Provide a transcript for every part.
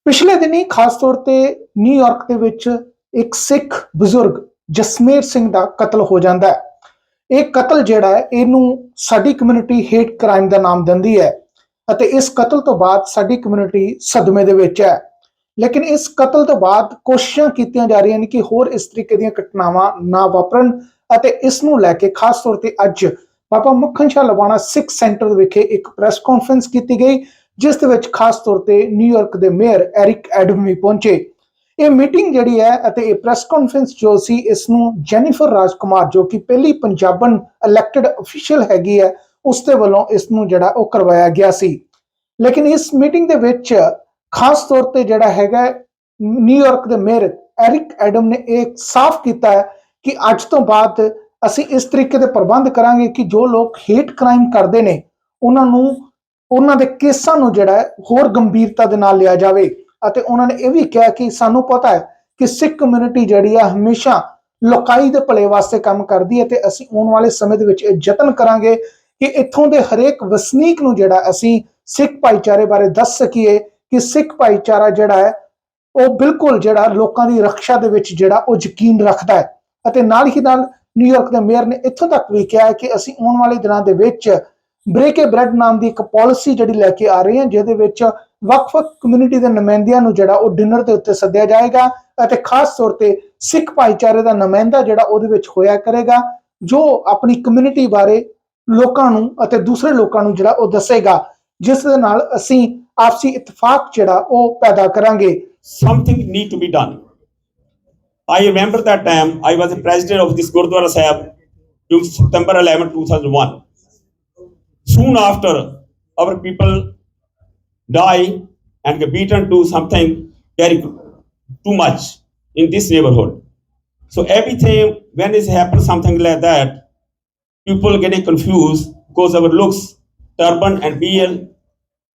ਪਿਛਲੇ ਦਿਨੀ ਖਾਸ ਤੌਰ ਤੇ ਨਿਊਯਾਰਕ ਦੇ ਵਿੱਚ ਇੱਕ ਸਿੱਖ ਬਜ਼ੁਰਗ ਜਸਮੇਰ ਸਿੰਘ ਦਾ ਕਤਲ ਹੋ ਜਾਂਦਾ ਹੈ। ਇਹ ਕਤਲ ਜਿਹੜਾ ਹੈ ਇਹਨੂੰ ਸਾਡੀ ਕਮਿਊਨਿਟੀ ਹੇਟ ਕ੍ਰਾਈਮ ਦਾ ਨਾਮ ਦਿੰਦੀ ਹੈ ਅਤੇ ਇਸ ਕਤਲ ਤੋਂ ਬਾਅਦ ਸਾਡੀ ਕਮਿਊਨਿਟੀ ਸਦਮੇ ਦੇ ਵਿੱਚ ਹੈ। ਲੇਕਿਨ ਇਸ ਕਤਲ ਤੋਂ ਬਾਅਦ ਕੋਸ਼ਿਸ਼ਾਂ ਕੀਤੀਆਂ ਜਾ ਰਹੀਆਂ ਨੇ ਕਿ ਹੋਰ ਇਸ ਤਰੀਕੇ ਦੀਆਂ ਘਟਨਾਵਾਂ ਨਾ ਵਾਪਰਨ ਅਤੇ ਇਸ ਨੂੰ ਲੈ ਕੇ ਖਾਸ ਤੌਰ ਤੇ ਅੱਜ ਬਾਬਾ ਮੱਖਣ ਸ਼ਾਹ ਲਵਾਣਾ ਸਿੱਖ ਸੈਂਟਰ ਵਿਖੇ ਇੱਕ ਪ੍ਰੈਸ ਕਾਨਫਰੰਸ ਕੀਤੀ ਗਈ, ਜਿਸ ਦੇ ਵਿੱਚ ਖਾਸ ਤੌਰ ਤੇ ਨਿਊਯਾਰਕ ਦੇ ਮੇਅਰ ਐਰਿਕ ਐਡਮ ਵੀ ਪਹੁੰਚੇ। ਇਹ ਮੀਟਿੰਗ ਜਿਹੜੀ ਹੈ ਅਤੇ ਇਹ ਪ੍ਰੈਸ ਕਾਨਫਰੰਸ ਜੋ ਸੀ, ਇਸ ਨੂੰ ਜੈਨੀਫਰ ਰਾਜਕੁਮਾਰ ਜੋ ਕਿ ਪਹਿਲੀ ਪੰਜਾਬਣ ਇਲੈਕਟਡ ਅਫੀਸ਼ੀਅਲ ਹੈਗੀ ਹੈ, ਉਸ ਦੇ ਵੱਲੋਂ ਇਸ ਨੂੰ ਜਿਹੜਾ ਉਹ ਕਰਵਾਇਆ ਗਿਆ ਸੀ। ਲੇਕਿਨ ਇਸ ਮੀਟਿੰਗ ਦੇ ਵਿੱਚ ਖਾਸ ਤੌਰ ਤੇ ਜਿਹੜਾ ਹੈਗਾ ਨਿਊਯਾਰਕ ਦੇ ਮੇਅਰ ਐਰਿਕ ਐਡਮ ਨੇ ਇਹ ਸਾਫ਼ ਕੀਤਾ ਹੈ ਕਿ ਅੱਜ ਤੋਂ ਬਾਅਦ ਅਸੀਂ ਇਸ ਤਰੀਕੇ ਦੇ ਪ੍ਰਬੰਧ ਕਰਾਂਗੇ ਕਿ ਜੋ ਲੋਕ ਹੇਟ ਕ੍ਰਾਈਮ ਕਰਦੇ ਨੇ ਉਹਨਾਂ ਦੇ ਕੇਸਾਂ ਨੂੰ ਜਿਹੜਾ ਹੋਰ ਗੰਭੀਰਤਾ ਦੇ ਨਾਲ ਲਿਆ ਜਾਵੇ। ਅਤੇ ਉਹਨਾਂ ਨੇ ਇਹ ਵੀ ਕਿਹਾ ਕਿ ਸਾਨੂੰ ਪਤਾ ਹੈ ਕਿ ਸਿੱਖ ਕਮਿਊਨਿਟੀ ਜਿਹੜੀ ਆ ਹਮੇਸ਼ਾ ਲੋਕਾਈ ਦੇ ਭਲੇ ਵਾਸਤੇ ਕੰਮ ਕਰਦੀ ਹੈ ਤੇ ਅਸੀਂ ਆਉਣ ਵਾਲੇ ਸਮੇਂ ਦੇ ਵਿੱਚ ਇਹ ਯਤਨ ਕਰਾਂਗੇ ਕਿ ਇੱਥੋਂ ਦੇ ਹਰੇਕ ਵਸਨੀਕ ਨੂੰ ਜਿਹੜਾ ਅਸੀਂ ਸਿੱਖ ਭਾਈਚਾਰੇ ਬਾਰੇ ਦੱਸ ਸਕੀਏ ਕਿ ਸਿੱਖ ਭਾਈਚਾਰਾ ਜਿਹੜਾ ਹੈ ਉਹ ਬਿਲਕੁਲ ਜਿਹੜਾ ਲੋਕਾਂ ਦੀ ਰੱਖਿਆ ਦੇ ਵਿੱਚ ਜਿਹੜਾ ਉਹ ਯਕੀਨ ਰੱਖਦਾ ਹੈ। ਅਤੇ ਨਾਲ ਹੀ ਨਾਲ ਨਿਊਯਾਰਕ ਦੇ ਮੇਅਰ ਨੇ ਇੱਥੋਂ ਤੱਕ ਵੀ ਕਿਹਾ ਹੈ ਕਿ ਅਸੀਂ ਆਉਣ ਵਾਲੇ ਦਿਨਾਂ ਦੇ ਵਿੱਚ ਬ੍ਰੇਕ ਏ ਬ੍ਰੈਡ ਨਾਮ ਦੀ ਇੱਕ ਪਾਲਿਸੀ ਜਿਹੜੀ ਲੈ ਕੇ ਆ ਰਹੇ ਹਾਂ, ਜਿਹਦੇ ਵਿੱਚ ਵੱਖ-ਵੱਖ ਕਮਿਊਨਿਟੀ ਦੇ ਨੁਮਾਇੰਦਿਆਂ ਨੂੰ ਜਿਹੜਾ ਉਹ ਡਿਨਰ ਦੇ ਉੱਤੇ ਸੱਦਿਆ ਜਾਏਗਾ ਅਤੇ ਖਾਸ ਤੌਰ ਤੇ ਸਿੱਖ ਭਾਈਚਾਰੇ ਦਾ ਨੁਮਾਇੰਦਾ ਜਿਹੜਾ ਉਹਦੇ ਵਿੱਚ ਹੋਇਆ ਕਰੇਗਾ, ਜੋ ਆਪਣੀ ਕਮਿਊਨਿਟੀ ਬਾਰੇ ਲੋਕਾਂ ਨੂੰ ਅਤੇ ਦੂਸਰੇ ਲੋਕਾਂ ਨੂੰ ਜਿਹੜਾ ਉਹ ਦੱਸੇਗਾ, ਜਿਸ ਦੇ ਨਾਲ ਅਸੀਂ ਆਪਸੀ ਇਤਫਾਕ ਜਿਹੜਾ ਉਹ ਪੈਦਾ ਕਰਾਂਗੇ। Something need to be done. I remember that time I was the president of this Gurdwara Sahib during September 11, 2001. Soon after, our people die and get beaten to something very too much in this neighborhood. So everything when it happens something like that, people getting confused because our looks, turban and BL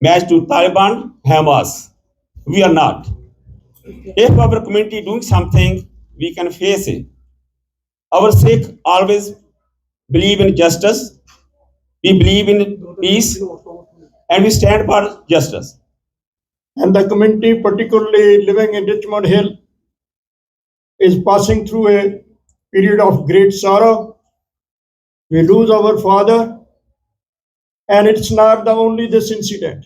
match to Taliban, Hamas. We are not. If our community doing something, we can face it. Our Sikh always believe in justice. We believe in peace, and we stand for justice. And the community, particularly living in Richmond Hill, is passing through a period of great sorrow. We lose our father, and it's not the only this incident.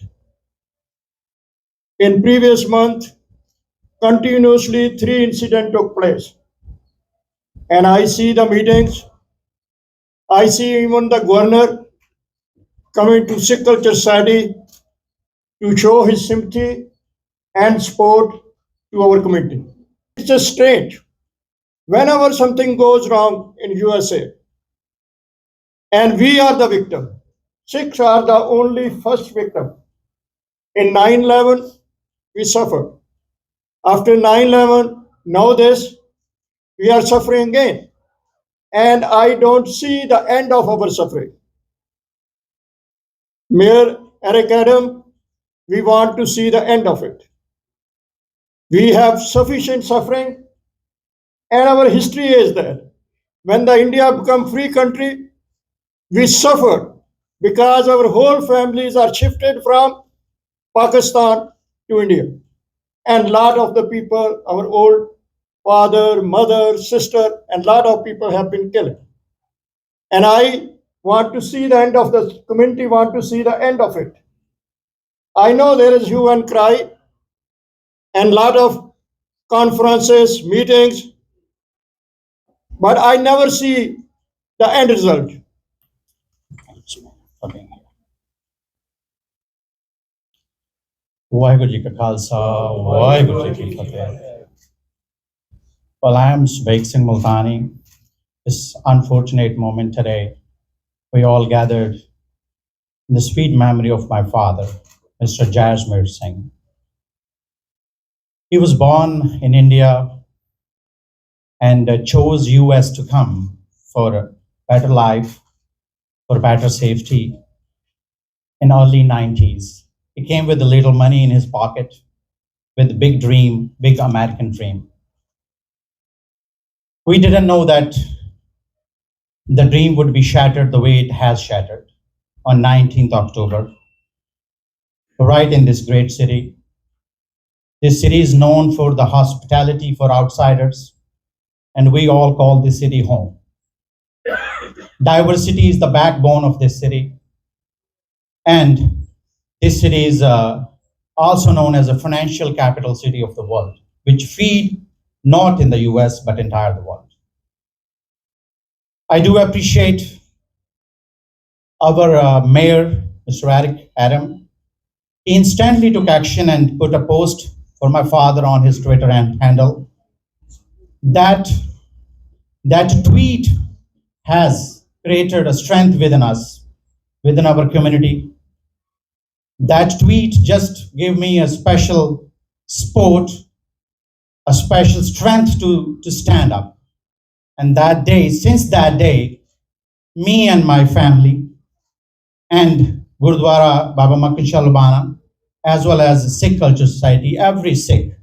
In previous month, continuously 3 incidents took place. And I see the meetings, I see even the governor coming to Sikh Culture Society to show his sympathy and support to our community. It's just strange. Whenever something goes wrong in USA, and we are the victim, Sikhs are the only first victim. In 9/11, we suffered. After 9/11, now this, we are suffering again. And I don't see the end of our suffering. Mayor Eric Adam, we want to see the end of it. We have sufficient suffering, and our history is that when the India become free country, we suffered because our whole families are shifted from Pakistan to India. And lot of the people, our old father, mother, sister, and lot of people have been killed. And I want to see the end of the community, want to see the end of it. I know there is hue and cry and lot of conferences, meetings, but I never see the end result. Waheguru ji ਕਾ ਖਾਲਸਾ ਵਾਹਿਗੁਰੂ ਜੀ ਕੀ ਫਤਿਹ। Well, I am Subhaik Singh Multani. This unfortunate moment today, we all gathered in the sweet memory of my father, Mr. Jasmir Singh. He was born in India and chose US to come for a better life, for better safety in early 90s. He came with a little money in his pocket, with a big dream, big American dream. We didn't know that the dream would be shattered the way it has shattered on 19th October, right in this great city. This city is known for the hospitality for outsiders, and we all call this city home. Diversity is the backbone of this city, and this city is also known as a financial capital city of the world, which feed not in the US but entire the world. I do appreciate our mayor, Mr. Eric Adam. He instantly took action and put a post for my father on his Twitter handle. That tweet has created a strength within us, within our community. That tweet just gave me a special support, a special strength to stand up. And that day, since that day, me and my family and Gurdwara Baba Makkan Shah Lubana, as well as Sikh Culture Society, every Sikh,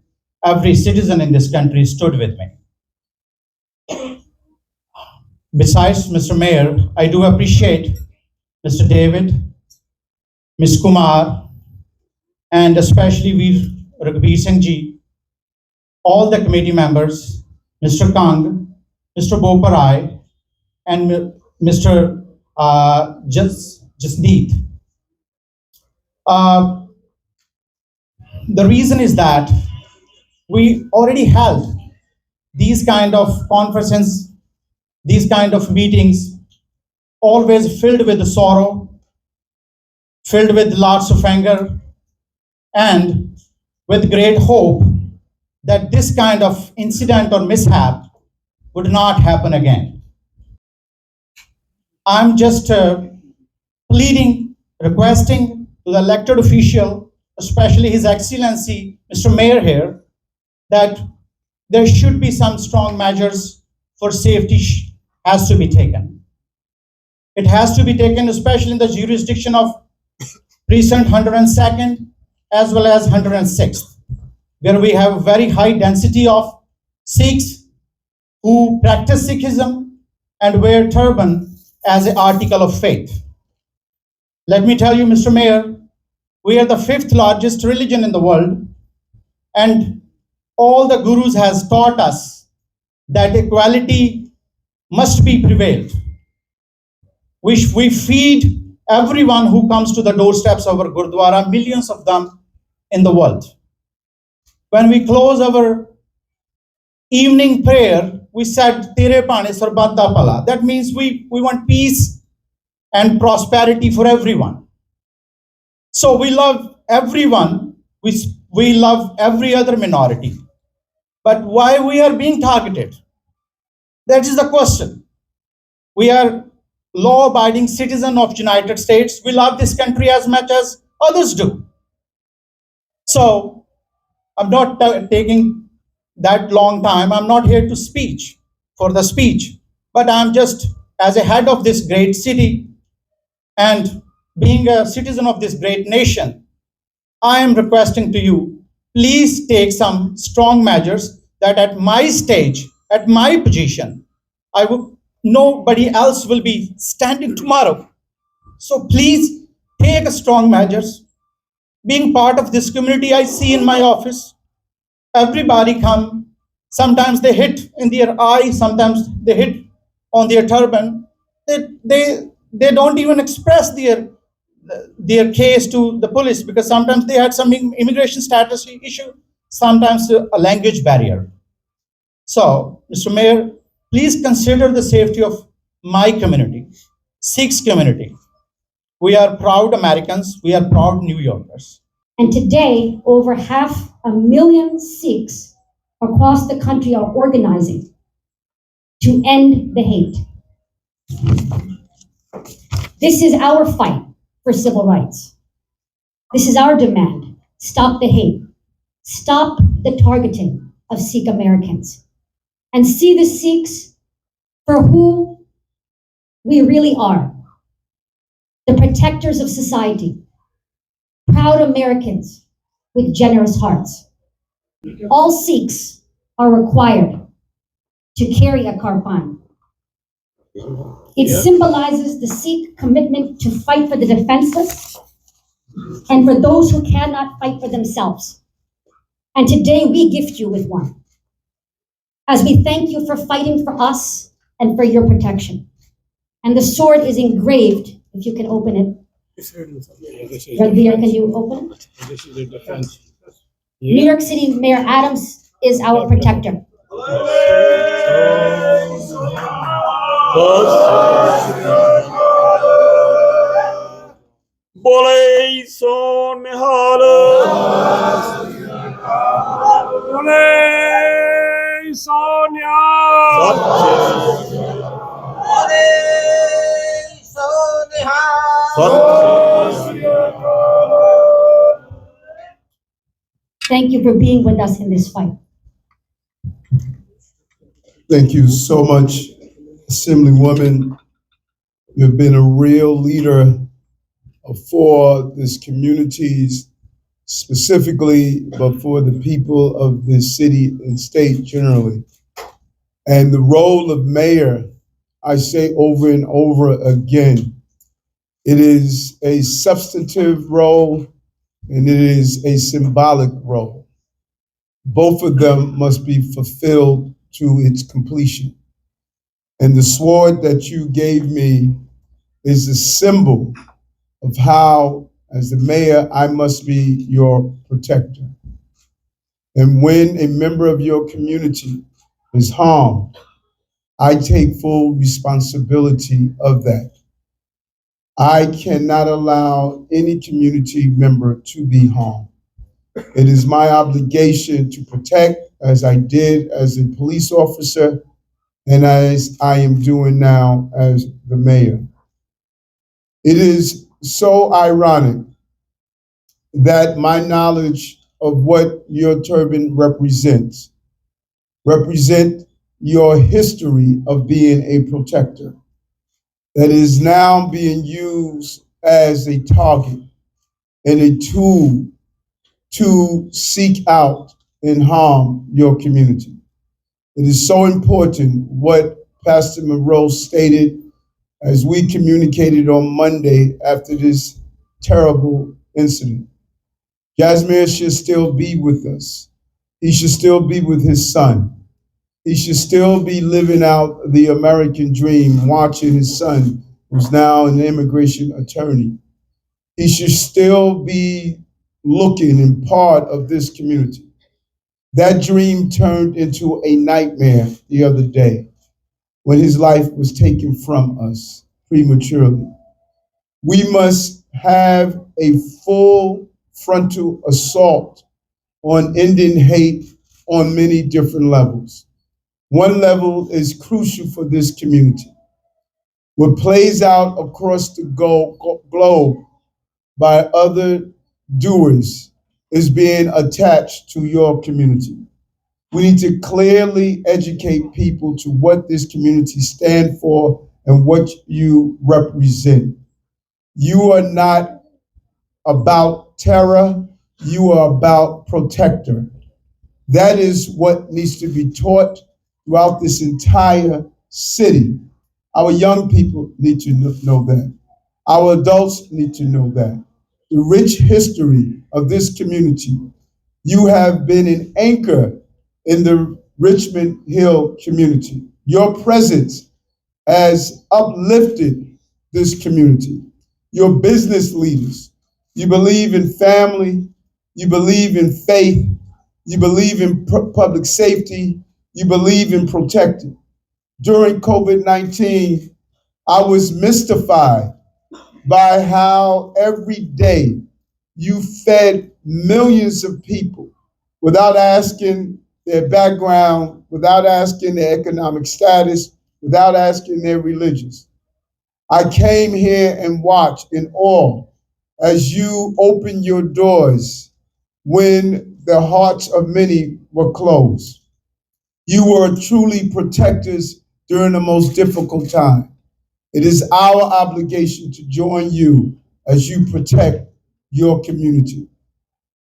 every citizen in this country stood with me. Besides, Mr. Mayor, I do appreciate Mr. David, Ms. Kumar, and especially Veer Raghbir Singh Ji, all the committee members, Mr. Kang, Mr. Boparai, and Mr. Jasneet. The reason is that we already held these kind of conferences, these kind of meetings, always filled with sorrow, filled with lots of anger, and with great hope that this kind of incident or mishap would not happen again. I'm just pleading, requesting to the elected official, especially His Excellency, Mr. Mayor here, that there should be some strong measures for safety has to be taken. It has to be taken, especially in the jurisdiction of precinct 102nd as well as 106th, where we have a very high density of Sikhs who practice Sikhism and wear turban as an article of faith. Let me tell you, Mr. Mayor, we are the 5th largest religion in the world, and all the gurus has taught us that equality must be prevailed. We feed everyone who comes to the doorsteps of our Gurdwara, millions of them in the world. When we close our evening prayer, we said, Tere Pane Sarbat Da Pala. That means we want peace and prosperity for everyone. So we love everyone. We love every other minority. But why we are being targeted? That is the question. We are law-abiding citizen of United States. We love this country as much as others do. So I'm not taking that long time. I'm not here to speech for the speech, but I'm just as a head of this great city and being a citizen of this great nation, I am requesting to you, please take some strong measures that at my stage, at my position, nobody else will be standing tomorrow. So please take strong measures. Being part of this community, I see in my office, everybody come, sometimes they hit in their eye, sometimes they hit on their turban. They don't even express their case to the police because sometimes they had some immigration status issue, sometimes a language barrier. So, Mr. Mayor, please consider the safety of my community, Sikhs community. We are proud Americans, we are proud New Yorkers. And today, over 500,000 Sikhs across the country are organizing to end the hate. This is our fight for civil rights. This is our demand. Stop the hate. Stop the targeting of Sikh Americans. And see the Sikhs for who we really are. The protectors of society. Proud Americans with generous hearts. All Sikhs are required to carry a karpan. It symbolizes the Sikh commitment to fight for the defenseless and for those who cannot fight for themselves. And And today we gift you with one. As we thank you for fighting for us and for your protection. And the sword is engraved, if you can open it. Ranveer, can you open it? This is the defense. New York City Mayor Adams is our protector. Bole so nihal. Bole Sonia. Thank you for being with us in this fight. Thank you so much, Assemblywoman. You've been a real leader for this communities specifically, but for the people of this city and state generally. And the role of mayor, I say over and over again, it is a substantive role and it is a symbolic role. Both of them must be fulfilled to its completion. And the sword that you gave me is a symbol of how, as the mayor, I must be your protector. And when a member of your community is harmed, I take full responsibility of that. I cannot allow any community member to be harmed. It is my obligation to protect, as I did as a police officer, and as I am doing now as the mayor. It is so ironic that my knowledge of what your turban represent your history of being a protector that is now being used as a target and a tool to seek out and harm your community. It is so important what Pastor Monroe stated as we communicated on Monday after this terrible incident. Jasmine should still be with us. He should still be with his son. He should still be living out the American dream, watching his son, who's now an immigration attorney. He should still be looking and part of this community. That dream turned into a nightmare the other day when his life was taken from us prematurely. We must have a full frontal assault on ending hate on many different levels. One level is crucial for this community. What plays out across the globe by other doers is being attached to your community. We need to clearly educate people to what this community stands for and what you represent. You are not about terror, you are about protector. That is what needs to be taught throughout this entire city. Our young people need to know that. Our adults need to know that. The rich history of this community. You have been an anchor in the Richmond Hill community. Your presence has uplifted this community. Your business leaders, you believe in family, you believe in faith, you believe in public safety, you believe in protecting. During COVID-19, I was mystified by how every day you fed millions of people without asking their background, without asking their economic status, without asking their religions. I came here and watched in awe as you opened your doors when the hearts of many were closed. You were truly protectors during the most difficult time. It is our obligation to join you as you protect your community.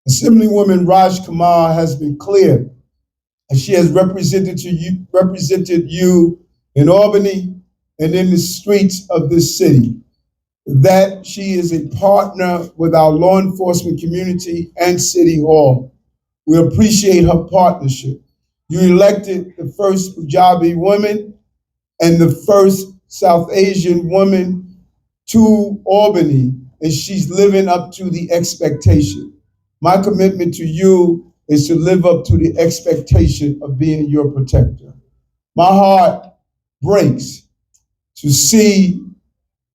Assemblywoman Raj Kumar has been clear, and she has represented you in Albany and in the streets of this city, that she is a partner with our law enforcement community and City Hall. We appreciate her partnership. You elected the first Punjabi woman and the first South Asian woman to Albany, and she's living up to the expectation. My commitment to you is to live up to the expectation of being your protector. My heart breaks to see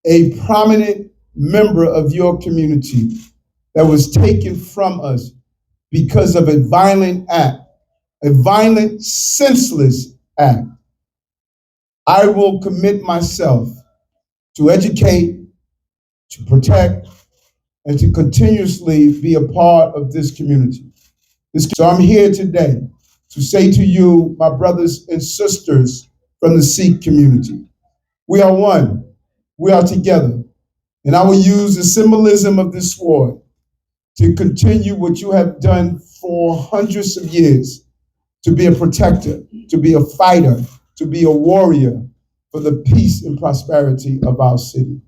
a prominent member of your community that was taken from us because of a violent act, a violent, senseless act. I will commit myself to educate, to protect, and to continuously be a part of this community. So I'm here today to say to you, my brothers and sisters from the Sikh community, we are one, we are together, and I will use the symbolism of this sword to continue what you have done for hundreds of years, to be a protector, to be a fighter, to be a warrior for the peace and prosperity of our city.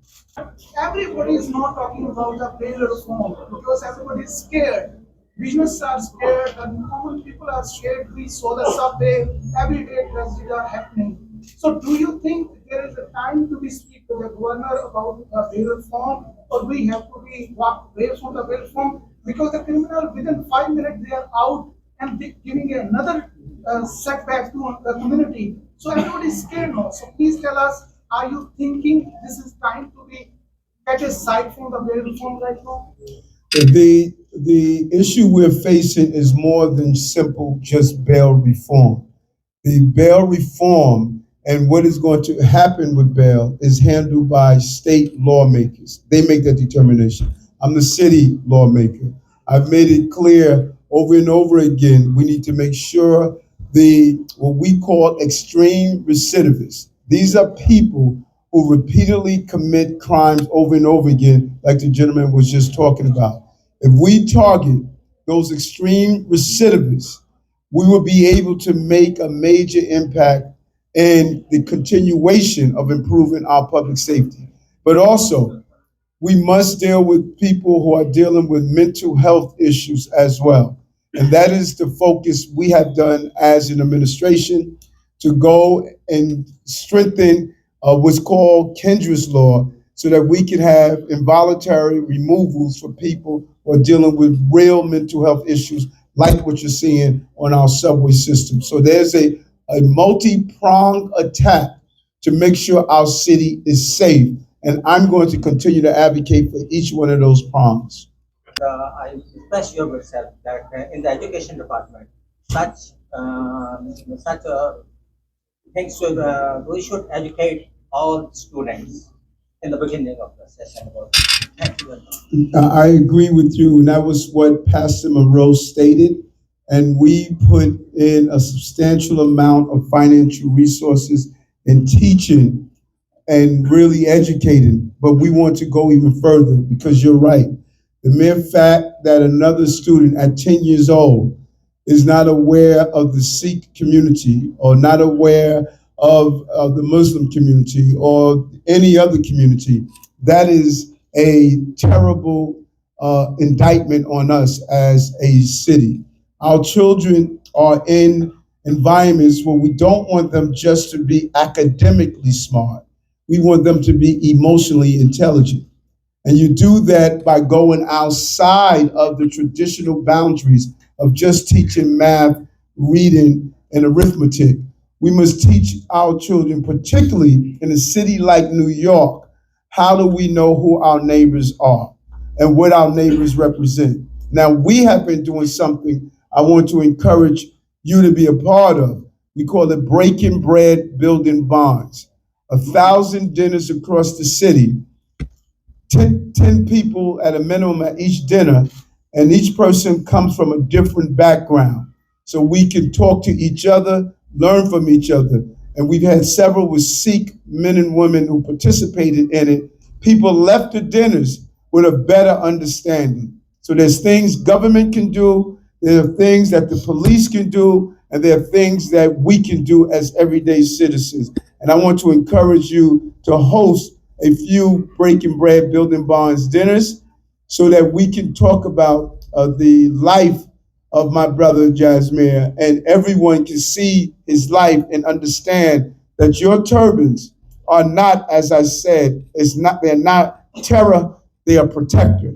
Everybody is not talking about the bail reform because everybody is scared. Businesses are scared, and common people are scared. We saw the subway, everyday tragedies are happening. So, do you think there is a time to be speak to the governor about the bail reform, or we have to be walk away from the bail reform? Because the criminal within 5 minutes they are out and they giving another setback to the community. So everybody is scared now. So please tell us, are you thinking this is time to be get aside from the bail reform right now? The issue we're facing is more than simple just bail reform. The bail reform and what is going to happen with bail is handled by state lawmakers. They make that determination. I'm the city lawmaker. I've made it clear over and over again, we need to make sure what we call extreme recidivists. These are people who repeatedly commit crimes over and over again, like the gentleman was just talking about. If we target those extreme recidivists, we will be able to make a major impact in the continuation of improving our public safety. But also, we must deal with people who are dealing with mental health issues as well. And that is the focus we have done as an administration to go and strengthen what's called Kendra's law so that we can have involuntary removals for people who are dealing with real mental health issues like what you're seeing on our subway system. So there's a multi-pronged attack to make sure our city is safe. And I'm going to continue to advocate for each one of those prongs. I express yourself that in the education department, such things should we should educate all students in the beginning of the session. Thank you very much. I agree with you, and that was what Pastor Monroe stated. And we put in a substantial amount of financial resources in teaching and really educating. But we want to go even further because you're right. The mere fact that another student at 10 years old is not aware of the Sikh community or not aware of the Muslim community or any other community, that is a terrible indictment on us as a city. Our children are in environments where we don't want them just to be academically smart. We want them to be emotionally intelligent. And you do that by going outside of the traditional boundaries of just teaching math, reading, and arithmetic. We must teach our children, particularly in a city like New York, how do we know who our neighbors are and what our neighbors represent. Now, we have been doing something I want to encourage you to be a part of. We call it breaking bread, building bonds. 1,000 dinners across the city, 10 people at a minimum at each dinner, and each person comes from a different background. So we can talk to each other, learn from each other. And we've had several with Sikh men and women who participated in it. People left the dinners with a better understanding. So there's things government can do, there are things that the police can do, and there are things that we can do as everyday citizens. And I want to encourage you to host a few breaking bread, building bonds dinners so that we can talk about the life of my brother Jasmine, and everyone can see his life and understand that your turbans are not, as I said, they're not terror, they are protector.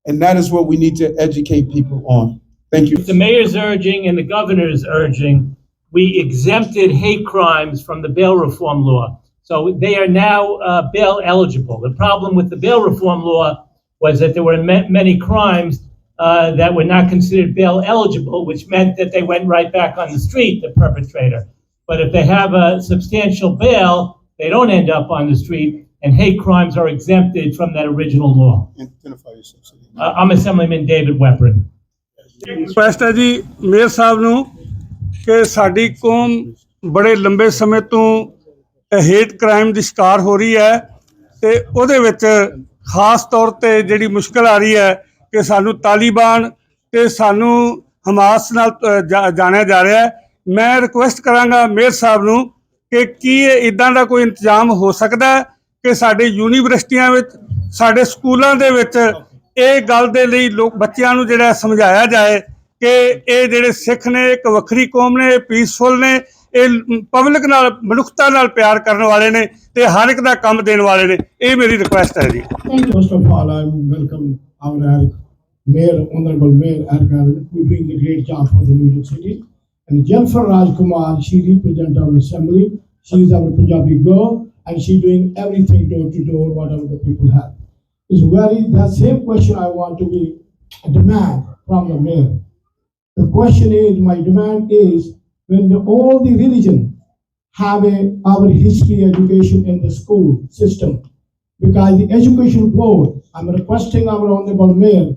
And that is what we need to educate people on. Thank you. The mayor's urging and the governor's urging, we exempted hate crimes from the bail reform law. So they are now bail eligible. The problem with the bail reform law was that there were many crimes that were not considered bail eligible, which meant that they went right back on the street, the perpetrator. But if they have a substantial bail, they don't end up on the street, and hate crimes are exempted from that original law. Identify yourself. I'm Assemblyman David Weprin. Request ਹੈ ਜੀ mayor ਸਾਹਿਬ ਨੂੰ ਕਿ ਸਾਡੀ ਕੌਮ ਬੜੇ ਲੰਬੇ ਸਮੇਂ ਤੋਂ ਹੇਟ ਕ੍ਰਾਈਮ ਦੀ ਸ਼ਿਕਾਰ ਹੋ ਰਹੀ ਹੈ ਤੇ ਉਹਦੇ ਵਿੱਚ ਖਾਸ ਤੌਰ ਤੇ ਜਿਹੜੀ ਮੁਸ਼ਕਲ ਆ ਰਹੀ ਹੈ ਕਿ ਸਾਨੂੰ ਤਾਲਿਬਾਨ ਤੇ ਸਾਨੂੰ ਹਮਾਸ ਨਾਲ ਜਾਣਿਆ ਜਾ ਰਿਹਾ ਹੈ। ਮੈਂ ਰਿਕੁਐਸਟ ਕਰਾਂਗਾ ਮੇਅਰ ਸਾਹਿਬ ਨੂੰ ਕਿ ਕੀ ਇੱਦਾਂ ਦਾ ਕੋਈ ਇੰਤਜ਼ਾਮ ਹੋ ਸਕਦਾ ਹੈ ਕਿ ਸਾਡੇ ਯੂਨੀਵਰਸਿਟੀਆਂ ਵਿੱਚ ਸਾਡੇ ਸਕੂਲਾਂ ਦੇ ਵਿੱਚ ਇਹ ਗੱਲ ਦੇ ਲਈ ਬੱਚਿਆਂ ਨੂੰ ਜਿਹੜਾ ਸਮਝਾਇਆ ਜਾਏ ਕਿ ਇਹ ਜਿਹੜੇ ਸਿੱਖ ਨੇ ਇੱਕ ਵੱਖਰੀ ਕੌਮ ਨੇ, ਪੀਸਫੁਲ ਨੇ, ਇਹ ਪਬਲਿਕ ਨਾਲ ਮਨੁੱਖਤਾ ਨਾਲ ਪਿਆਰ ਕਰਨ ਵਾਲੇ ਨੇ ਤੇ ਹਰ ਇੱਕ ਦਾ ਕੰਮ ਦੇਣ ਵਾਲੇ ਨੇ। ਇਹ ਮੇਰੀ ਰਿਕੁਐਸਟ ਹੈ ਜੀ। First of all, I welcome our Mayor, Honorable Mayor Erkar, who is doing a great job for the New York City. And Jennifer Rajkumar, she represents our assembly. She is our Punjabi girl, and she doing everything door to door, whatever the people have. It's that same question I want to be a demand from the mayor. The question is, my demand is, when all the religion have our history education in the school system, because the education board, I'm requesting our Honorable Mayor,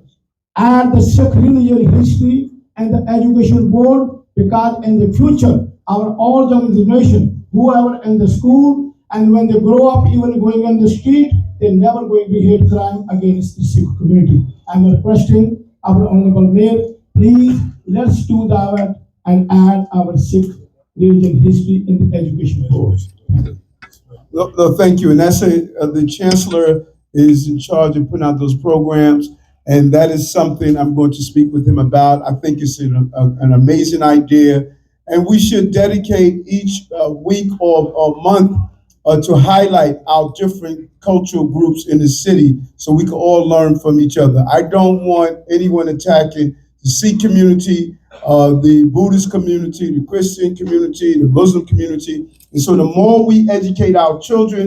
add the Sikh religion history and the education board, because in the future, our all young generation, whoever in the school, and when they grow up, even going on the street, they're never going to be hate crime against the Sikh community. I'm requesting our Honorable Mayor, please let's do that and add our Sikh religion history in the education board. No, thank you. And that's the chancellor is in charge of putting out those programs. And that is something I'm going to speak with him about. I think it's an amazing idea. And we should dedicate each week or month to highlight our different cultural groups in the city so we can all learn from each other. I don't want anyone attacking the Sikh community, the Buddhist community, the Christian community, the Muslim community. And so the more we educate our children,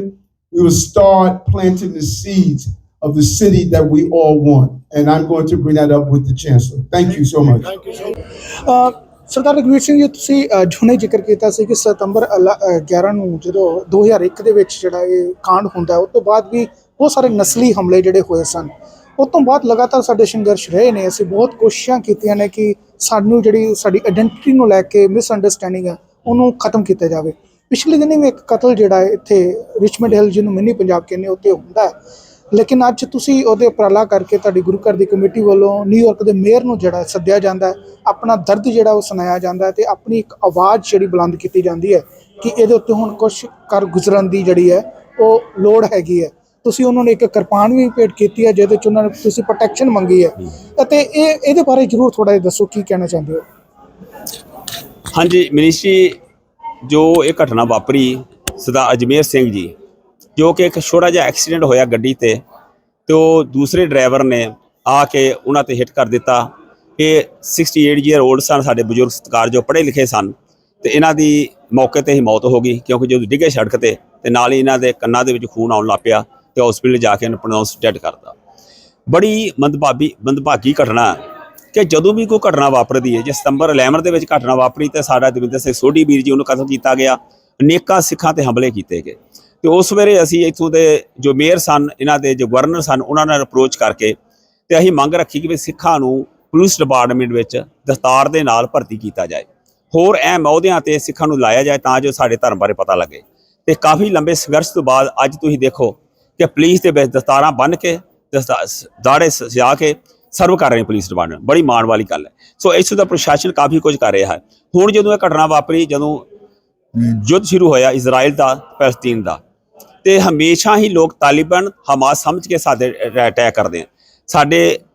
we will start planting the seeds of the city that we all want. And I'm going to bring that up with the chancellor. Thank you so much. Thank you so much. ਸਰਦਾਰ ਰਘਵੀਰ ਸਿੰਘ ਜੀ, ਤੁਸੀਂ ਹੁਣੇ ਜ਼ਿਕਰ ਕੀਤਾ ਸੀ ਕਿ ਸਤੰਬਰ 11 ਨੂੰ ਜਦੋਂ 2001 ਦੇ ਵਿੱਚ ਜਿਹੜਾ ਇਹ ਕਾਂਡ ਹੁੰਦਾ, ਉਸ ਤੋਂ ਬਾਅਦ ਵੀ ਬਹੁਤ ਸਾਰੇ ਨਸਲੀ ਹਮਲੇ ਜਿਹੜੇ ਹੋਏ ਸਨ। ਉਸ ਤੋਂ ਬਾਅਦ ਲਗਾਤਾਰ ਸਾਡੇ ਸੰਘਰਸ਼ ਰਹੇ ਨੇ। ਅਸੀਂ ਬਹੁਤ ਕੋਸ਼ਿਸ਼ਾਂ ਕੀਤੀਆਂ ਨੇ ਕਿ ਸਾਨੂੰ ਜਿਹੜੀ ਸਾਡੀ ਆਇਡੈਂਟੀਟੀ ਨੂੰ ਲੈ ਕੇ ਮਿਸਅੰਡਰਸਟੈਂਡਿੰਗ ਹੈ ਉਹਨੂੰ ਖਤਮ ਕੀਤਾ ਜਾਵੇ। ਪਿਛਲੇ ਦਿਨੀ ਵੀ ਇੱਕ ਕਤਲ ਜਿਹੜਾ ਹੈ ਇੱਥੇ ਰਿਚਮੰਡ ਹਿੱਲ, ਜਿਹਨੂੰ ਮਿੰਨੀ ਪੰਜਾਬ ਕਹਿੰਦੇ, ਉੱਤੇ ਹੁੰਦਾ ਹੈ। ਲੇਕਿਨ ਅੱਜ ਤੁਸੀਂ ਉਹਦੇ ਉਪਰਾਲਾ ਕਰਕੇ ਤੁਹਾਡੀ ਗੁਰੂ ਘਰ ਦੀ ਕਮੇਟੀ ਵੱਲੋਂ ਨਿਊਯਾਰਕ ਦੇ ਮੇਅਰ ਨੂੰ ਜਿਹੜਾ ਸੱਦਿਆ ਜਾਂਦਾ ਹੈ, ਆਪਣਾ ਦਰਦ ਜਿਹੜਾ ਉਹ ਸੁਣਾਇਆ ਜਾਂਦਾ ਹੈ ਅਤੇ ਆਪਣੀ ਇੱਕ ਆਵਾਜ਼ ਜਿਹੜੀ ਬੁਲੰਦ ਕੀਤੀ ਜਾਂਦੀ ਹੈ ਕਿ ਇਹਦੇ ਉੱਤੇ ਹੁਣ ਕੁਛ ਕਰ ਗੁਜ਼ਰਨ ਦੀ ਜਿਹੜੀ ਹੈ ਉਹ ਲੋੜ ਹੈਗੀ ਹੈ। ਤੁਸੀਂ ਉਹਨਾਂ ਨੇ ਇੱਕ ਕਿਰਪਾਨ ਵੀ ਭੇਟ ਕੀਤੀ ਹੈ ਜਿਹਦੇ 'ਚ ਉਹਨਾਂ ਨੇ ਤੁਸੀਂ ਪ੍ਰੋਟੈਕਸ਼ਨ ਮੰਗੀ ਹੈ, ਅਤੇ ਇਹਦੇ ਬਾਰੇ ਜ਼ਰੂਰ ਥੋੜ੍ਹਾ ਜਿਹਾ ਦੱਸੋ, ਕੀ ਕਹਿਣਾ ਚਾਹੁੰਦੇ ਹੋ? ਹਾਂਜੀ ਮਨੀਸ਼ੀ, ਜੋ ਇਹ ਘਟਨਾ ਵਾਪਰੀ ਸਰਦਾਰ ਅਜਮੇਰ ਸਿੰਘ ਜੀ, ਜੋ ਕਿ ਇੱਕ ਛੋਟਾ ਜਿਹਾ ਐਕਸੀਡੈਂਟ ਹੋਇਆ ਗੱਡੀ ਤੇ ਉਹ ਦੂਸਰੇ ਡਰਾਈਵਰ ਨੇ ਆ ਕੇ ਉਹਨਾਂ ਤੇ ਹਿੱਟ ਕਰ ਦਿੱਤਾ। ਇਹ 68 ਈਅਰ ਓਲਡ ਸਨ, ਸਾਡੇ ਬਜ਼ੁਰਗ ਸਤਿਕਾਰ ਜੋ ਪੜ੍ਹੇ ਲਿਖੇ ਸਨ, ਤੇ ਇਹਨਾਂ ਦੀ ਮੌਕੇ ਤੇ ਹੀ ਮੌਤ ਹੋ ਗਈ, ਕਿਉਂਕਿ ਜਦੋਂ ਡਿੱਗੇ ਸੜਕ ਤੇ ਨਾਲ ਹੀ ਇਹਨਾਂ ਦੇ ਕੰਨਾਂ ਦੇ ਵਿੱਚ ਖੂਨ ਆਉਣ ਲੱਗ ਪਿਆ ਤੇ ਹਸਪੀਟਲ ਜਾ ਕੇ ਇਹਨੂੰ ਪ੍ਰੋਨਾਊਂਸ ਡੈਡ ਕਰਤਾ। ਬੜੀ ਮੰਦਭਾਗੀ ਘਟਨਾ ਕਿ ਜਦੋਂ ਵੀ ਕੋਈ ਘਟਨਾ ਵਾਪਰਦੀ ਹੈ, ਜੇ ਸਤੰਬਰ 11 ਦੇ ਵਿੱਚ ਘਟਨਾ ਵਾਪਰੀ ਤੇ ਸਾਡਾ ਦਵਿੰਦਰ ਸਿੰਘ ਸੋਢੀ ਵੀਰ ਜੀ, ਉਹਨੂੰ ਕਤਲ ਕੀਤਾ ਗਿਆ, ਅਨੇਕਾਂ ਸਿੱਖਾਂ ਤੇ ਹਮਲੇ ਕੀਤੇ ਗਏ। ਤੇ ਉਸ ਵੇਲੇ ਅਸੀਂ ਇੱਥੋਂ ਦੇ ਜੋ ਮੇਅਰ ਸਨ, ਇਹਨਾਂ ਦੇ ਜੋ ਗਵਰਨਰ ਸਨ, ਉਹਨਾਂ ਨਾਲ ਅਪਰੋਚ ਕਰਕੇ ਤੇ ਅਸੀਂ ਮੰਗ ਰੱਖੀ ਕਿ ਵੀ ਸਿੱਖਾਂ ਨੂੰ ਪੁਲਿਸ ਡਿਪਾਰਟਮੈਂਟ ਵਿੱਚ ਦਸਤਾਰ ਦੇ ਨਾਲ ਭਰਤੀ ਕੀਤਾ ਜਾਏ, ਹੋਰ ਅਹਿਮ ਅਹੁਦਿਆਂ ਤੇ ਸਿੱਖਾਂ ਨੂੰ ਲਾਇਆ ਜਾਏ ਤਾਂ ਜੋ ਸਾਡੇ ਧਰਮ ਬਾਰੇ ਪਤਾ ਲੱਗੇ। ਤੇ ਕਾਫੀ ਲੰਬੇ ਸੰਘਰਸ਼ ਤੋਂ ਬਾਅਦ ਅੱਜ ਤੁਸੀਂ ਦੇਖੋ ਕਿ ਪੁਲਿਸ ਦੇ ਵਿੱਚ ਦਸਤਾਰਾਂ ਬੰਨ੍ਹ ਕੇ ਦਾੜੇ ਸਜਾ ਕੇ ਸਰਵ ਕਰ ਰਹੇ ਪੁਲਿਸ ਡਿਪਾਰਟਮੈਂਟ। ਬੜੀ ਮਾਣ ਵਾਲੀ ਗੱਲ ਹੈ। ਸੋ ਇੱਥੋਂ ਦਾ ਪ੍ਰਸ਼ਾਸਨ ਕਾਫੀ ਕੁਝ ਕਰ ਰਿਹਾ ਹੈ। ਹੁਣ ਜਦੋਂ ਇਹ ਘਟਨਾ ਵਾਪਰੀ, ਜਦੋਂ ਯੁੱਧ ਸ਼ੁਰੂ ਹੋਇਆ ਇਜ਼ਰਾਈਲ ਦਾ ਪੈਲਸਤੀਨ ਦਾ, ਤੇ ਹਮੇਸ਼ਾ ਹੀ ਲੋਕ ਤਾਲਿਬਾਨ ਹਮਾਸ ਸਮਝ ਕੇ ਸਾਡੇ ਅਟੈਕ ਕਰਦੇ ਆ।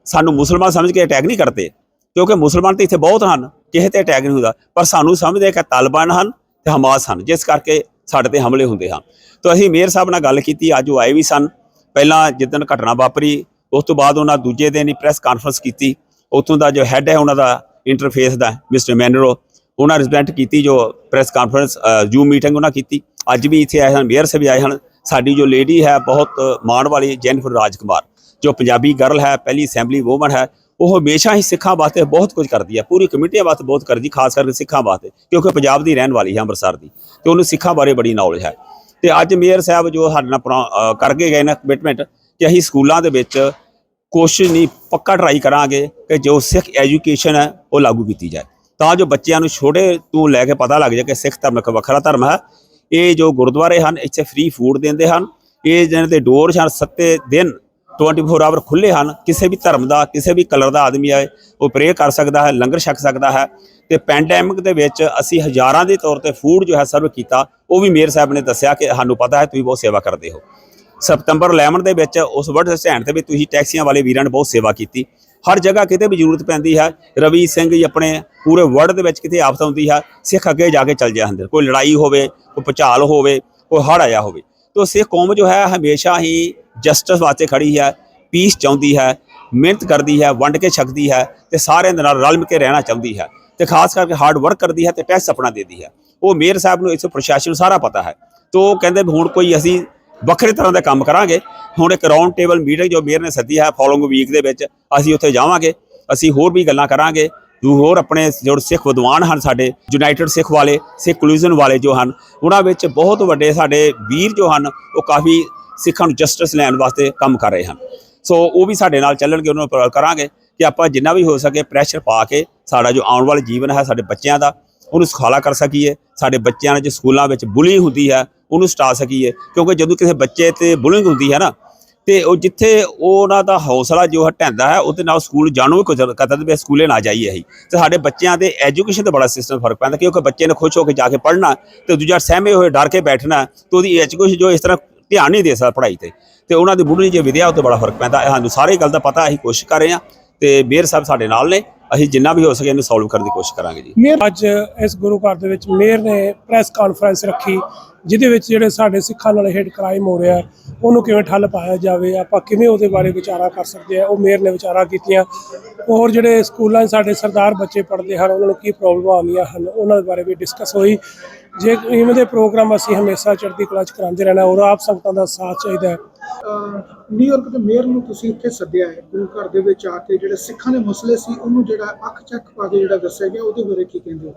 ਸਾਨੂੰ ਮੁਸਲਮਾਨ ਸਮਝ ਕੇ ਅਟੈਕ ਨਹੀਂ ਕਰਦੇ, ਕਿਉਂਕਿ ਮੁਸਲਮਾਨ ਤਾਂ ਇੱਥੇ ਬਹੁਤ ਹਨ, ਕਿਸੇ ਤੇ ਅਟੈਕ ਨਹੀਂ ਹੁੰਦਾ, ਪਰ ਸਾਨੂੰ ਸਮਝਦੇ ਕਿ ਤਾਲਿਬਾਨ ਹਨ ਤੇ ਹਮਾਸ ਹਨ, ਜਿਸ ਕਰਕੇ ਸਾਡੇ ਤੇ ਹਮਲੇ ਹੁੰਦੇ ਹਨ। ਤਾਂ ਅਸੀਂ ਮੇਅਰ ਸਾਹਿਬ ਨਾਲ ਗੱਲ ਕੀਤੀ, ਅੱਜ ਉਹ ਆਏ ਵੀ ਸਨ। ਪਹਿਲਾਂ ਜਿੱਦਣ ਘਟਨਾ ਵਾਪਰੀ ਉਸ ਤੋਂ ਬਾਅਦ ਉਹਨਾਂ ਦੂਜੇ ਦਿਨ ਹੀ ਪ੍ਰੈਸ ਕਾਨਫਰੰਸ ਕੀਤੀ। ਉੱਥੋਂ ਦਾ ਜੋ ਹੈੱਡ ਹੈ ਉਹਨਾਂ ਦਾ ਇੰਟਰਫੇਸ ਦਾ ਮਿਸਟਰ ਮੈਨਰੋ, ਉਹਨਾਂ ਰਿਪਰੈਜ਼ੈਂਟ ਕੀਤੀ ਜੋ ਪ੍ਰੈਸ ਕਾਨਫਰੰਸ ਜ਼ੂਮ ਮੀਟਿੰਗ ਉਹਨਾਂ ਕੀਤੀ। ਅੱਜ ਵੀ ਇੱਥੇ ਆਏ ਹਨ, ਮੇਅਰ ਸਾਹਿਬ ਵੀ ਆਏ ਹਨ। ਸਾਡੀ ਜੋ ਲੇਡੀ ਹੈ ਬਹੁਤ ਮਾਣ ਵਾਲੀ ਜੈਨੀਫਰ ਰਾਜਕੁਮਾਰ, ਜੋ ਪੰਜਾਬੀ ਗਰਲ ਹੈ, ਪਹਿਲੀ ਅਸੈਂਬਲੀ ਵੂਮਨ ਹੈ, ਉਹ ਹਮੇਸ਼ਾ ਹੀ ਸਿੱਖਾਂ ਵਾਸਤੇ ਬਹੁਤ ਕੁਝ ਕਰਦੀ ਹੈ, ਪੂਰੀ ਕਮਿਊਨਿਟੀ ਵਾਸਤੇ ਬਹੁਤ ਕਰਦੀ, ਖਾਸ ਕਰਕੇ ਸਿੱਖਾਂ ਵਾਸਤੇ, ਕਿਉਂਕਿ ਪੰਜਾਬ ਦੀ ਰਹਿਣ ਵਾਲੀ ਹੈ, ਅੰਮ੍ਰਿਤਸਰ ਦੀ, ਤੇ ਉਹਨੂੰ ਸਿੱਖਾਂ ਬਾਰੇ ਬੜੀ ਨੌਲੇਜ ਹੈ। ਤੇ ਅੱਜ ਮੇਅਰ ਸਾਹਿਬ ਜੋ ਸਾਡੇ ਨਾਲ ਕਰਕੇ ਗਏ ਨੇ ਕਮਿਟਮੈਂਟ ਕਿ ਅਸੀਂ ਸਕੂਲਾਂ ਦੇ ਵਿੱਚ ਕੋਸ਼ਿਸ਼ ਨਹੀਂ, ਪੱਕਾ ਟਰਾਈ ਕਰਾਂਗੇ ਕਿ ਜੋ ਸਿੱਖ ਐਜੂਕੇਸ਼ਨ ਹੈ ਉਹ ਲਾਗੂ ਕੀਤੀ ਜਾਏ, ਤਾਂ ਜੋ ਬੱਚਿਆਂ ਨੂੰ ਛੋਟੇ ਤੋਂ ਲੈ ਕੇ ਪਤਾ ਲੱਗ ਜਾਏ ਕਿ ਸਿੱਖ ਧਰਮ ਇੱਕ ਵੱਖਰਾ ਧਰਮ ਹੈ। ਇਹ ਜੋ ਗੁਰਦੁਆਰੇ ਹਨ ਇੱਥੇ ਫ੍ਰੀ ਫੂਡ ਦਿੰਦੇ ਹਨ, ਇਹ ਜਿਹਨਾਂ ਦੇ ਡੋਰ ਹਨ 7 ਦਿਨ 24 ਆਵਰ ਖੁੱਲ੍ਹੇ ਹਨ। ਕਿਸੇ ਵੀ ਧਰਮ ਦਾ, ਕਿਸੇ ਵੀ ਕਲਰ ਦਾ ਆਦਮੀ ਆਏ ਉਹ ਪ੍ਰੇ ਕਰ ਸਕਦਾ ਹੈ, ਲੰਗਰ ਛਕ ਸਕਦਾ ਹੈ। ਤੇ ਪੈਂਡੈਮਿਕ ਦੇ ਵਿੱਚ ਅਸੀਂ ਹਜ਼ਾਰਾਂ ਦੇ ਤੌਰ ਤੇ ਫੂਡ ਜੋ ਹੈ ਸਰਵ ਕੀਤਾ, ਉਹ ਵੀ ਮੇਅਰ ਸਾਹਿਬ ਨੇ ਦੱਸਿਆ ਕਿ ਸਾਨੂੰ ਪਤਾ ਹੈ ਤੁਸੀਂ ਬਹੁਤ ਸੇਵਾ ਕਰਦੇ ਹੋ। ਸਤੰਬਰ 11 ਦੇ ਵਿੱਚ ਉਸ ਵਰਲਡ ਸਟੈਂਡ ਤੇ ਵੀ ਤੁਸੀਂ ਟੈਕਸੀਆਂ ਵਾਲੇ ਵੀਰਾਂ ਨੇ ਬਹੁਤ ਸੇਵਾ ਕੀਤੀ। ਹਰ ਜਗ੍ਹਾ ਕਿਤੇ ਵੀ ਜ਼ਰੂਰਤ ਪੈਂਦੀ ਹੈ, ਰਵੀ ਸਿੰਘ ਜੀ ਆਪਣੇ ਪੂਰੇ ਵਰਲਡ ਦੇ ਵਿੱਚ ਕਿਤੇ ਆਫਤ ਹੁੰਦੀ ਹੈ, ਸਿੱਖ ਅੱਗੇ ਜਾ ਕੇ ਚੱਲ ਜਾਂਦੇ। ਕੋਈ ਲੜਾਈ ਹੋਵੇ, ਕੋਈ ਭੁਚਾਲ ਹੋਵੇ, ਕੋਈ ਹੜ੍ਹ ਆਇਆ ਹੋਵੇ, ਤਾਂ ਸਿੱਖ ਕੌਮ ਜੋ ਹੈ ਹਮੇਸ਼ਾ ਹੀ ਜਸਟਿਸ ਵਾਸਤੇ ਖੜੀ ਹੈ, ਪੀਸ ਚਾਹੁੰਦੀ ਹੈ, ਮਿਹਨਤ ਕਰਦੀ ਹੈ, ਵੰਡ ਕੇ ਛਕਦੀ ਹੈ, ਤੇ ਸਾਰਿਆਂ ਦੇ ਨਾਲ ਰਲ ਮਿਲ ਕੇ ਰਹਿਣਾ ਚਾਹੁੰਦੀ ਹੈ, ਤੇ ਖਾਸ ਕਰਕੇ ਹਾਰਡ ਵਰਕ ਕਰਦੀ ਹੈ, ਤੇ ਟੈਕਸ ਆਪਣਾ ਦਿੰਦੀ ਹੈ। ਉਹ ਮੇਅਰ ਸਾਹਿਬ ਨੂੰ ਇਸ ਪ੍ਰਸ਼ਾਸਨ ਨੂੰ ਸਾਰਾ ਪਤਾ ਹੈ, ਤਾਂ ਉਹ ਕਹਿੰਦੇ ਹੁਣ ਕੋਈ ਅਸੀਂ ਵੱਖਰੇ ਤਰ੍ਹਾਂ ਦਾ ਕੰਮ ਕਰਾਂਗੇ। ਹੁਣ ਇੱਕ ਰਾਊਂਡ ਟੇਬਲ ਮੀਟਿੰਗ ਜੋ ਮੇਅਰ ਨੇ ਸੱਦੀ ਹੈ ਫੋਲੋਇੰਗ ਵੀਕ ਦੇ ਵਿੱਚ, ਅਸੀਂ ਉੱਥੇ ਜਾਵਾਂਗੇ, ਅਸੀਂ ਹੋਰ ਵੀ ਗੱਲਾਂ ਕਰਾਂਗੇ। ਜੋ ਹੋਰ ਆਪਣੇ ਜੋ ਸਿੱਖ ਵਿਦਵਾਨ ਹਨ ਸਾਡੇ ਯੂਨਾਈਟਿਡ ਸਿੱਖ ਵਾਲੇ, ਸਿੱਖ ਕਲੂਜ਼ਨ ਵਾਲੇ ਜੋ ਹਨ, ਉਹਨਾਂ ਵਿੱਚ ਬਹੁਤ ਵੱਡੇ ਸਾਡੇ ਵੀਰ ਜੋ ਹਨ ਉਹ ਕਾਫੀ ਸਿੱਖਾਂ ਨੂੰ ਜਸਟਿਸ ਲੈਣ ਵਾਸਤੇ ਕੰਮ ਕਰ ਰਹੇ ਹਨ। ਸੋ ਉਹ ਵੀ ਸਾਡੇ ਨਾਲ ਚੱਲਣਗੇ, ਉਹਨਾਂ ਨੂੰ ਕਰਾਂਗੇ ਕਿ ਆਪਾਂ ਜਿੰਨਾ ਵੀ ਹੋ ਸਕੇ ਪ੍ਰੈਸ਼ਰ ਪਾ ਕੇ ਸਾਡਾ ਜੋ ਆਉਣ ਵਾਲਾ ਜੀਵਨ ਹੈ ਸਾਡੇ ਬੱਚਿਆਂ ਦਾ ਉਹਨੂੰ ਸੁਖਾਲਾ ਕਰ ਸਕੀਏ। ਸਾਡੇ ਬੱਚਿਆਂ ਨੇ ਜੋ ਸਕੂਲਾਂ ਵਿੱਚ ਬੁਲਿੰਗ ਹੁੰਦੀ ਹੈ ਉਹਨੂੰ ਸਟਾ ਸਕੀਏ, ਕਿਉਂਕਿ ਜਦੋਂ ਕਿਸੇ ਬੱਚੇ 'ਤੇ ਬੁਲਿੰਗ ਹੁੰਦੀ ਹੈ ਨਾ, ਤੇ ਉਹ ਜਿੱਥੇ ਉਹਨਾਂ ਦਾ ਹੌਸਲਾ ਜੋ ਹਟਾਉਂਦਾ ਹੈ ਉਹਦੇ ਨਾਲ ਸਕੂਲ ਜਾਣੋਂ ਵੀ ਕੁਝ ਕਤਲ ਵੀ ਸਕੂਲੇ ਨਾ ਜਾਈਏ ਅਸੀਂ। ਤੇ ਸਾਡੇ ਬੱਚਿਆਂ ਦੇ ਐਜੂਕੇਸ਼ਨ 'ਤੇ ਬੜਾ ਸਿਸਟਮ ਫਰਕ ਪੈਂਦਾ, ਕਿਉਂਕਿ ਬੱਚੇ ਨੇ ਖੁਸ਼ ਹੋ ਕੇ ਜਾ ਕੇ ਪੜ੍ਹਨਾ, ਤੇ ਦੂਜਾ ਸਹਿਮੇ ਹੋਏ ਡਰ ਕੇ ਬੈਠਣਾ, ਤੇ ਉਹਦੀ ਐਜੂਕੇਸ਼ਨ ਜੋ ਇਸ ਤਰ੍ਹਾਂ ਧਿਆਨ ਨਹੀਂ ਦੇ ਸਕਦਾ ਪੜ੍ਹਾਈ 'ਤੇ, ਤੇ ਉਹਨਾਂ ਦੀ ਬੁੱਢੀ ਜੇ ਵਿਦਿਆ ਉੱਤੇ ਬੜਾ ਫਰਕ ਪੈਂਦਾ। ਸਾਨੂੰ ਸਾਰੇ ਗੱਲ ਦਾ ਪਤਾ, ਅਸੀਂ ਕੋਸ਼ਿਸ਼ ਕਰ ਰਹੇ ਹਾਂ, ਤੇ ਮੇਅਰ ਸਾਹਿਬ ਸਾਡੇ ਨਾਲ ਨੇ, ਅਸੀਂ ਜਿੰਨਾ ਵੀ ਹੋ ਸਕੇ ਇਹਨੂੰ ਸੋਲਵ ਕਰਨ ਦੀ ਕੋਸ਼ਿਸ਼ ਕਰਾਂਗੇ ਜੀ। ਅੱਜ ਇਸ ਗੁਰੂ ਘਰ ਦੇ ਵਿੱਚ ਮੇਅਰ ਨੇ ਪ੍ਰੈਸ ਕਾਨਫਰੰਸ ਰੱਖੀ, ਜਿਹਦੇ ਵਿੱਚ ਜਿਹੜੇ ਸਾਡੇ ਸਿੱਖਾਂ ਨਾਲ ਹੇਟ ਕ੍ਰਾਈਮ ਹੋ ਰਿਹਾ ਉਹਨੂੰ ਕਿਵੇਂ ਠੱਲ ਪਾਇਆ ਜਾਵੇ, ਆਪਾਂ ਕਿਵੇਂ ਉਹਦੇ ਬਾਰੇ ਵਿਚਾਰਾਂ ਕਰ ਸਕਦੇ ਹਾਂ, ਉਹ ਮੇਅਰ ਨੇ ਵਿਚਾਰਾਂ ਕੀਤੀਆਂ। ਹੋਰ ਜਿਹੜੇ ਸਕੂਲਾਂ 'ਚ ਸਾਡੇ ਸਰਦਾਰ ਬੱਚੇ ਪੜ੍ਹਦੇ ਹਨ ਉਹਨਾਂ ਨੂੰ ਕੀ ਪ੍ਰੋਬਲਮਾਂ ਆਉਂਦੀਆਂ ਹਨ ਉਹਨਾਂ ਦੇ ਬਾਰੇ ਵੀ ਡਿਸਕਸ ਹੋਈ। ਜੇ ਇਵੇਂ ਦੇ ਪ੍ਰੋਗਰਾਮ ਅਸੀਂ ਹਮੇਸ਼ਾ ਚੜ੍ਹਦੀ ਕਲਾ 'ਚ ਕਰਾਉਂਦੇ ਰਹਿਣਾ, ਔਰ ਆਪ ਸੰਗਤਾਂ ਦਾ ਸਾਥ ਚਾਹੀਦਾ ਹੈ। ਨਿਊਯਾਰਕ ਦੇ ਮੇਅਰ ਨੂੰ ਤੁਸੀਂ ਇੱਥੇ ਸੱਦਿਆ ਹੈ, ਗੁਰੂ ਘਰ ਦੇ ਵਿੱਚ ਆ ਕੇ ਜਿਹੜੇ ਸਿੱਖਾਂ ਦੇ ਮਸਲੇ ਸੀ ਉਹਨੂੰ ਜਿਹੜਾ ਅੱਖ ਚੱਕ ਪਾ ਕੇ ਜਿਹੜਾ ਦੱਸਿਆ ਗਿਆ, ਉਹਦੇ ਬਾਰੇ ਕੀ ਕਹਿੰਦੇ ਹੋ?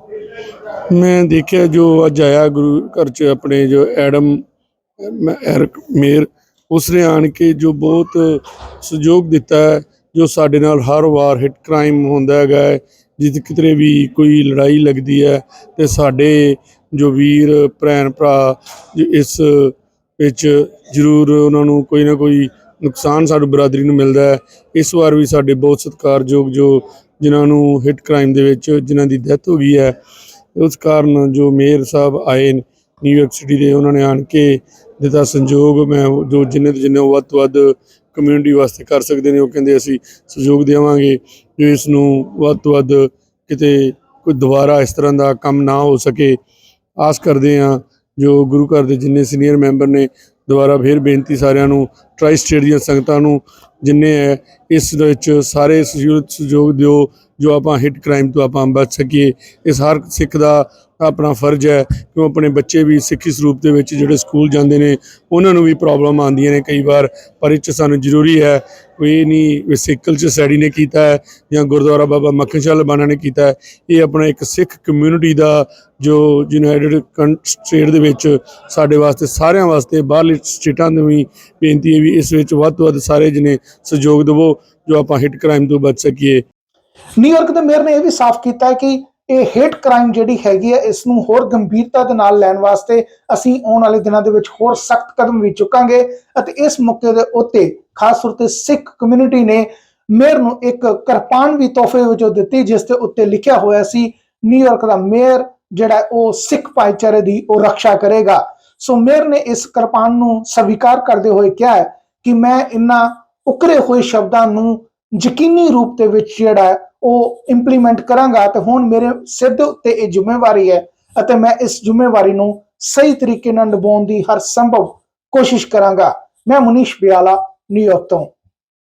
ਮੈਂ ਦੇਖਿਆ ਜੋ ਅੱਜ ਆਇਆ ਗੁਰੂ ਘਰ 'ਚ ਆਪਣੇ ਜੋ ਐਡਮ ਐਰਕ ਮੇਅਰ, ਉਸਨੇ ਆਣ ਕੇ ਜੋ ਬਹੁਤ ਸਹਿਯੋਗ ਦਿੱਤਾ ਹੈ। ਜੋ ਸਾਡੇ ਨਾਲ ਹਰ ਵਾਰ ਹਿੱਟ ਕ੍ਰਾਈਮ ਹੁੰਦਾ ਹੈਗਾ ਹੈ, ਜਿੱਥੇ ਕਿਤੇ ਵੀ ਕੋਈ ਲੜਾਈ ਲੱਗਦੀ ਹੈ, ਤੇ ਸਾਡੇ ਜੋ ਵੀਰ ਭੈਣ ਭਰਾ ਇਸ ਵਿੱਚ ਜ਼ਰੂਰ ਉਹਨਾਂ ਨੂੰ ਕੋਈ ਨਾ ਕੋਈ ਨੁਕਸਾਨ ਸਾਡੀ ਬਰਾਦਰੀ ਨੂੰ ਮਿਲਦਾ ਹੈ। ਇਸ ਵਾਰ ਵੀ ਸਾਡੇ ਬਹੁਤ ਸਤਿਕਾਰਯੋਗ ਜੋ ਜਿਨ੍ਹਾਂ ਨੂੰ ਹਿੱਟ ਕ੍ਰਾਈਮ ਦੇ ਵਿੱਚ ਜਿਨ੍ਹਾਂ ਦੀ ਡੈਥ ਹੋ ਗਈ ਹੈ, ਉਸ ਕਾਰਨ ਜੋ ਮੇਅਰ ਸਾਹਿਬ ਆਏ ਨਿਊਯਾਰਕ ਸਿਟੀ ਦੇ, ਉਹਨਾਂ ਨੇ ਆਣ ਕੇ ਦਿੱਤਾ ਸੰਯੋਗ। ਮੈਂ ਜੋ ਜਿੰਨੇ ਤੋਂ ਜਿੰਨੇ ਵੱਧ ਤੋਂ ਵੱਧ ਕਮਿਊਨਿਟੀ ਵਾਸਤੇ ਕਰ ਸਕਦੇ ਨੇ ਉਹ ਕਹਿੰਦੇ ਅਸੀਂ ਸਹਿਯੋਗ ਦੇਵਾਂਗੇ, ਜੋ ਇਸ ਨੂੰ ਵੱਧ ਤੋਂ ਵੱਧ ਕਿਤੇ ਕੋਈ ਦੁਬਾਰਾ ਇਸ ਤਰ੍ਹਾਂ ਦਾ ਕੰਮ ਨਾ ਹੋ ਸਕੇ। ਆਸ ਕਰਦੇ ਹਾਂ ਜੋ ਗੁਰੂ ਘਰ ਦੇ ਜਿੰਨੇ ਸੀਨੀਅਰ ਮੈਂਬਰ ਨੇ, ਦੁਬਾਰਾ ਫਿਰ ਬੇਨਤੀ ਸਾਰਿਆਂ ਨੂੰ, ਟਰਾਈ ਸਟੇਟ ਦੀਆਂ ਸੰਗਤਾਂ ਨੂੰ ਜਿੰਨੇ ਹੈ ਇਸ ਵਿੱਚ ਸਾਰੇ ਸਹਿਯੋਗ ਦਿਓ, ਜੋ ਆਪਾਂ ਹਿੱਟ ਕ੍ਰਾਈਮ ਤੋਂ ਆਪਾਂ ਬਚ ਸਕੀਏ। ਇਸ ਹਰ ਸਿੱਖ ਦਾ ਆਪਣਾ ਫਰਜ਼ ਹੈ, ਕਿਉਂ ਆਪਣੇ ਬੱਚੇ ਵੀ ਸਿੱਖੀ ਸਰੂਪ ਦੇ ਵਿੱਚ ਜਿਹੜੇ ਸਕੂਲ ਜਾਂਦੇ ਨੇ ਉਹਨਾਂ ਨੂੰ ਵੀ ਪ੍ਰੋਬਲਮ ਆਉਂਦੀਆਂ ਨੇ ਕਈ ਵਾਰ, ਪਰ ਇਹ 'ਚ ਸਾਨੂੰ ਜ਼ਰੂਰੀ ਹੈ ਕੋਈ ਇਹ ਨਹੀਂ ਸਿੱਕਲ 'ਚ ਸੈਡੀ ਨੇ ਕੀਤਾ ਹੈ ਜਾਂ ਗੁਰਦੁਆਰਾ ਬਾਬਾ ਮੱਖਣ ਸ਼ਾਹ ਲਬਾਣਾ ਨੇ ਕੀਤਾ ਹੈ। ਇਹ ਆਪਣਾ ਇੱਕ ਸਿੱਖ ਕਮਿਊਨਿਟੀ ਦਾ ਜੋ ਯੂਨਾਈਟਿਡ ਸਟੇਟ ਦੇ ਵਿੱਚ ਸਾਡੇ ਵਾਸਤੇ, ਸਾਰਿਆਂ ਵਾਸਤੇ, ਬਾਹਰਲੇ ਸਟੇਟਾਂ ਨੂੰ ਵੀ ਬੇਨਤੀ ਹੈ ਵੀ ਇਸ ਵਿੱਚ ਵੱਧ ਤੋਂ ਵੱਧ ਸਾਰੇ ਜਣੇ ਸਹਿਯੋਗ ਦੇਵੋ, ਜੋ ਆਪਾਂ ਹਿੱਟ ਕ੍ਰਾਈਮ ਤੋਂ ਬਚ ਸਕੀਏ। ਨਿਊਯਾਰਕ ਦੇ ਮੇਅਰ ਨੇ ਇਹ ਵੀ ਸਾਫ਼ ਕੀਤਾ ਕਿ ਇਹ ਹੇਟ ਕ੍ਰਾਈਮ ਜਿਹੜੀ ਹੈਗੀ ਹੈ ਇਸ ਨੂੰ ਹੋਰ ਗੰਭੀਰਤਾ ਦੇ ਨਾਲ ਲੈਣ ਵਾਸਤੇ ਅਸੀਂ ਆਉਣ ਵਾਲੇ ਦਿਨਾਂ ਦੇ ਵਿੱਚ ਹੋਰ ਸਖਤ ਕਦਮ ਵੀ ਚੁੱਕਾਂਗੇ। ਅਤੇ ਇਸ ਮੌਕੇ ਦੇ ਉੱਤੇ ਖਾਸ ਤੌਰ ਤੇ ਸਿੱਖ ਕਮਿਊਨਿਟੀ ਨੇ ਮੇਅਰ ਨੂੰ ਇੱਕ ਕਿਰਪਾਨ ਵੀ ਤੋਹਫੇ ਵਜੋਂ ਦਿੱਤੀ, ਜਿਸ ਦੇ ਉੱਤੇ ਲਿਖਿਆ ਹੋਇਆ ਸੀ ਨਿਊਯਾਰਕ ਦਾ ਮੇਅਰ ਜਿਹੜਾ ਉਹ ਸਿੱਖ ਭਾਈਚਾਰੇ ਦੀ ਉਹ ਰੱਖਿਆ ਕਰੇਗਾ। ਸੋ ਮੇਅਰ ਨੇ ਇਸ ਕਿਰਪਾਨ ਨੂੰ ਸਵੀਕਾਰ ਕਰਦੇ ਹੋਏ ਕਿਹਾ ਹੈ ਕਿ ਮੈਂ ਇਹਨਾਂ ਉਕਰੇ ਹੋਏ ਸ਼ਬਦਾਂ ਨੂੰ ਯਕੀਨੀ ਰੂਪ ਦੇ ਵਿੱਚ ਜਿਹੜਾ ਉਹ ਇੰਪਲੀਮੈਂਟ ਕਰਾਂਗਾ ਤੇ ਹੁਣ ਮੇਰੇ ਸਿਰ ਦੇ ਉੱਤੇ ਇਹ ਜ਼ਿੰਮੇਵਾਰੀ ਹੈ ਅਤੇ ਮੈਂ ਇਸ ਜ਼ਿੰਮੇਵਾਰੀ ਨੂੰ ਸਹੀ ਤਰੀਕੇ ਨਾਲ ਨਿਭਾਉਣ ਦੀ ਹਰ ਸੰਭਵ ਕੋਸ਼ਿਸ਼ ਕਰਾਂਗਾ। ਮੈਂ ਮੁਨੀਸ਼ ਬਿਆਲਾ, ਨਿਊਯਾਰਕ ਤੋਂ।